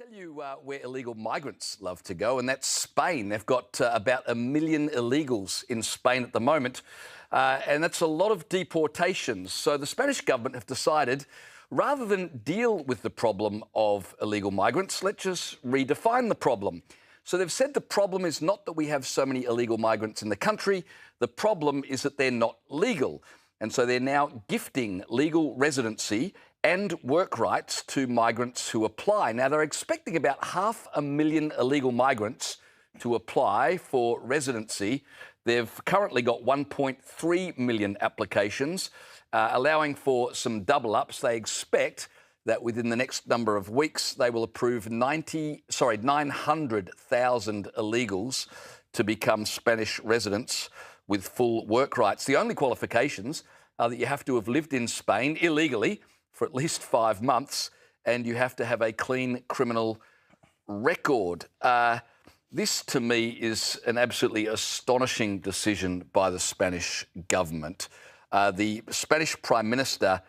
tell you where illegal migrants love to go, and that's Spain. They've got about 1 million illegals in Spain at the moment, and that's a lot of deportations. So the Spanish government have decided, rather than deal with the problem of illegal migrants, let's just redefine the problem. So they've said the problem is not that we have so many illegal migrants in the country, the problem is that they're not legal. And so they're now gifting legal residency and work rights to migrants who apply. Now, they're expecting about 500,000 illegal migrants to apply for residency. They've currently got 1.3 million applications, allowing for some double-ups. They expect that within the next number of weeks, they will approve 900,000 illegals to become Spanish residents with full work rights. The only qualifications are that you have to have lived in Spain illegally for at least 5 months, and you have to have a clean criminal record. This, to me, is an absolutely astonishing decision by the Spanish government. The Spanish Prime Minister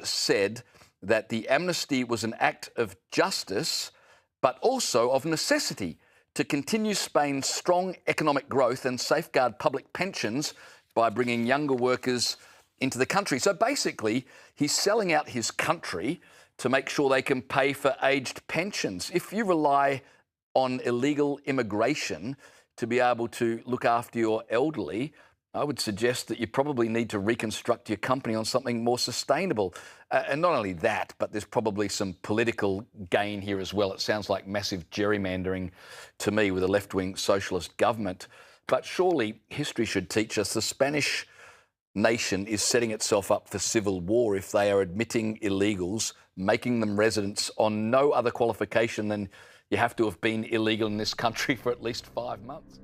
said that the amnesty was an act of justice, but also of necessity to continue Spain's strong economic growth and safeguard public pensions by bringing younger workers into the country. So basically, he's selling out his country to make sure they can pay for aged pensions. If you rely on illegal immigration to be able to look after your elderly, I would suggest that you probably need to reconstruct your company on something more sustainable. And not only that, but there's probably some political gain here as well. It sounds like massive gerrymandering to me with a left-wing socialist government. But surely history should teach us the Spanish nation is setting itself up for civil war if they are admitting illegals, making them residents on no other qualification than you have to have been illegal in this country for at least 5 months.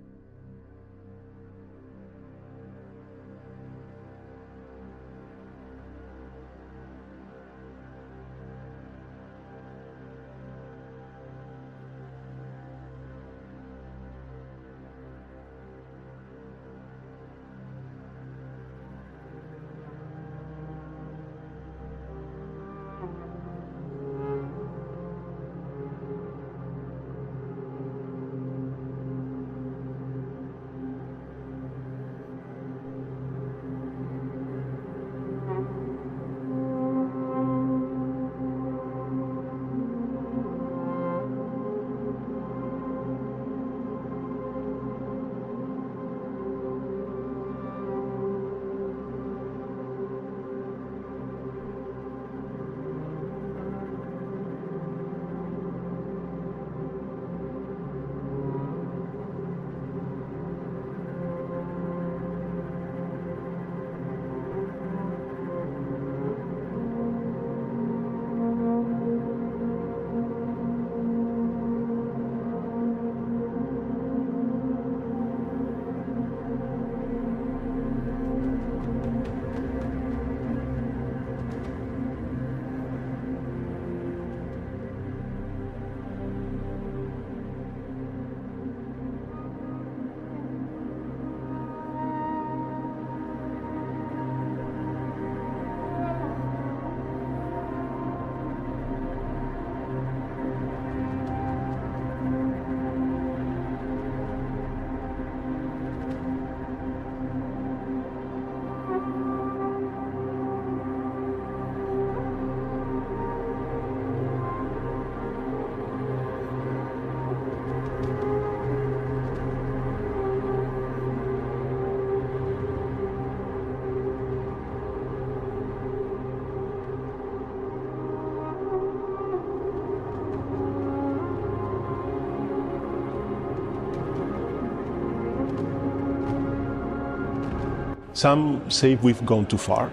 Some say we've gone too far,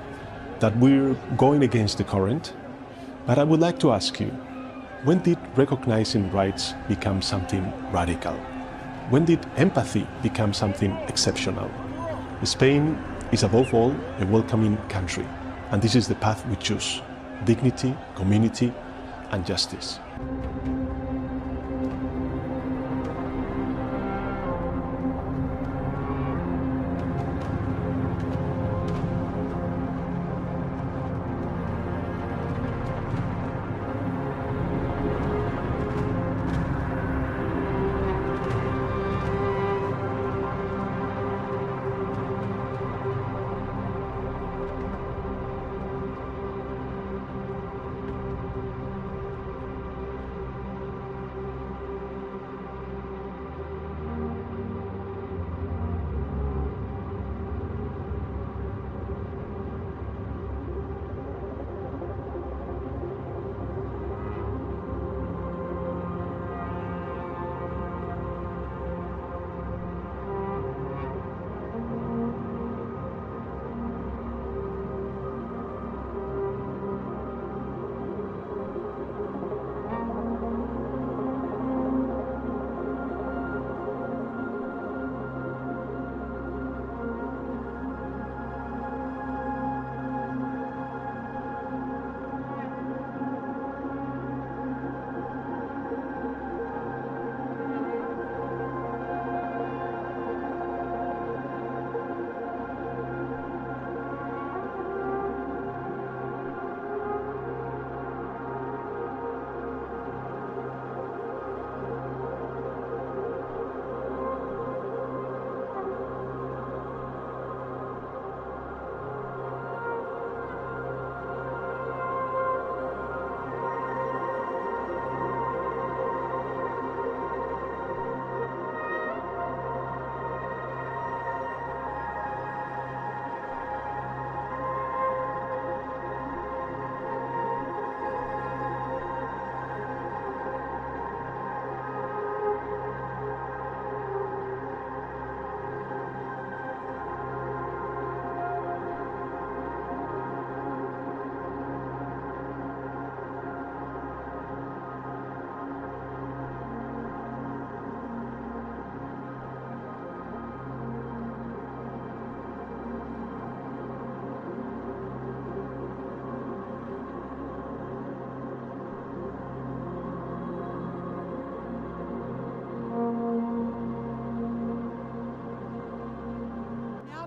that we're going against the current. But I would like to ask you, when did recognizing rights become something radical? When did empathy become something exceptional? Spain is above all a welcoming country, and this is the path we choose: dignity, community, and justice.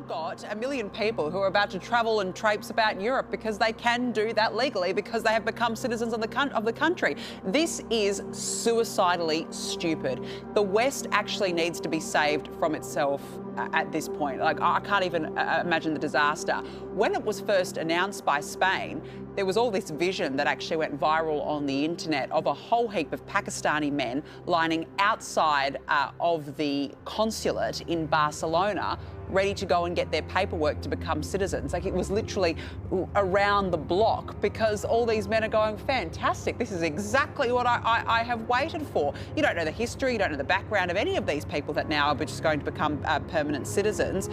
got 1 million people who are about to travel and traipse about Europe because they can do that legally, because they have become citizens of the country. This is suicidally stupid. The West actually needs to be saved from itself at this point. Like, I can't even imagine the disaster. When it was first announced by Spain, there was all this vision that actually went viral on the internet of a whole heap of Pakistani men lining outside of the consulate in Barcelona, ready to go and get their paperwork to become citizens. Like, it was literally around the block, because all these men are going, fantastic, this is exactly what I have waited for. You don't know the history, you don't know the background of any of these people that now are just going to become permanent citizens.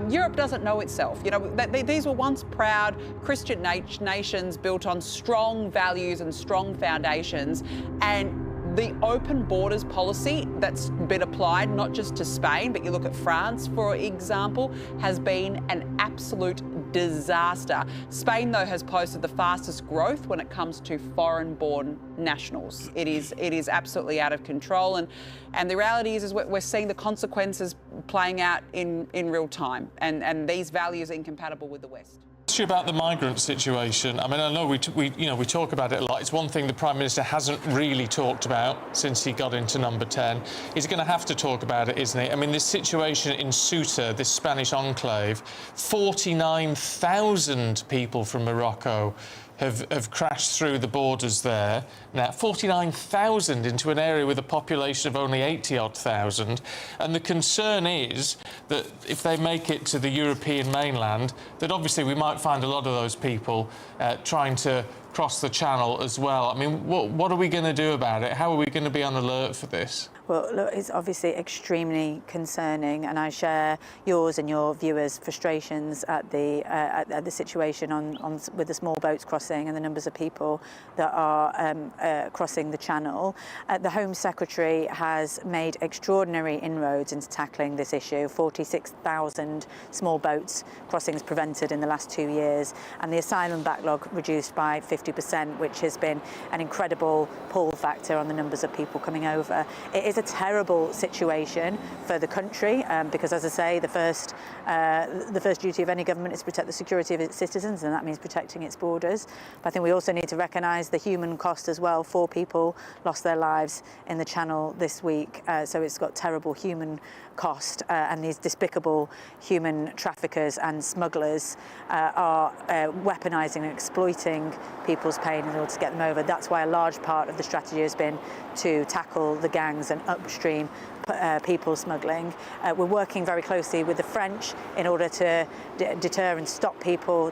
Europe doesn't know itself. You know, these were once proud Christian nations built on strong values and strong foundations, and the open borders policy that's been applied not just to Spain, but you look at France, for example, has been an absolute disaster. Spain, though, has posted the fastest growth when it comes to foreign-born nationals. It is absolutely out of control, and the reality is we're seeing the consequences playing out in real time, and these values are incompatible with the West. About the migrant situation, I mean, I know we talk about it a lot. It's one thing the Prime Minister hasn't really talked about since he got into number 10. He's going to have to talk about it, isn't he? I mean, this situation in Ceuta, this Spanish enclave, 49,000 people from Morocco have crashed through the borders there. Now, 49,000 into an area with a population of only 80,000. And the concern is that if they make it to the European mainland, that obviously we might find a lot of those people trying to cross the channel as well. I mean, what are we going to do about it? How are we going to be on alert for this? Well, look, it's obviously extremely concerning, and I share yours and your viewers' frustrations at the situation with the small boats crossing and the numbers of people that are crossing the channel. The Home Secretary has made extraordinary inroads into tackling this issue. 46,000 small boats crossings prevented in the last 2 years, and the asylum backlog reduced by 50%, which has been an incredible pull factor on the numbers of people coming over. It is a terrible situation for the country because, as I say, the first duty of any government is to protect the security of its citizens, and that means protecting its borders. But I think we also need to recognise the human cost as well. 4 people lost their lives in the Channel this week, so it's got terrible human cost, and these despicable human traffickers and smugglers are weaponising and exploiting people's pain in order to get them over. That's why a large part of the strategy has been to tackle the gangs and upstream people smuggling. We're working very closely with the French in order to deter and stop people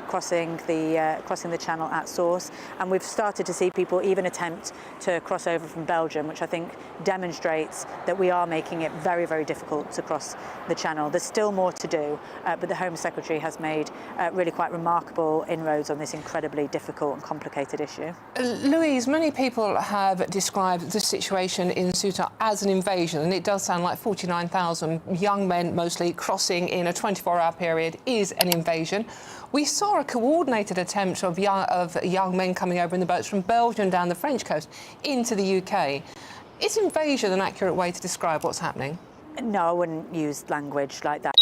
crossing the channel at source. And we've started to see people even attempt to cross over from Belgium, which I think demonstrates that we are making it very, very difficult to cross the channel. There's still more to do, but the Home Secretary has made really quite remarkable inroads on this incredibly difficult and complicated issue. Louise, many people have described the situation in Ceuta as an invasion, and it does sound like 49,000 young men mostly crossing in a 24-hour period is an invasion. We saw a coordinated attempt of young men coming over in the boats from Belgium down the French coast into the UK. Is invasion an accurate way to describe what's happening? No, I wouldn't use language like that.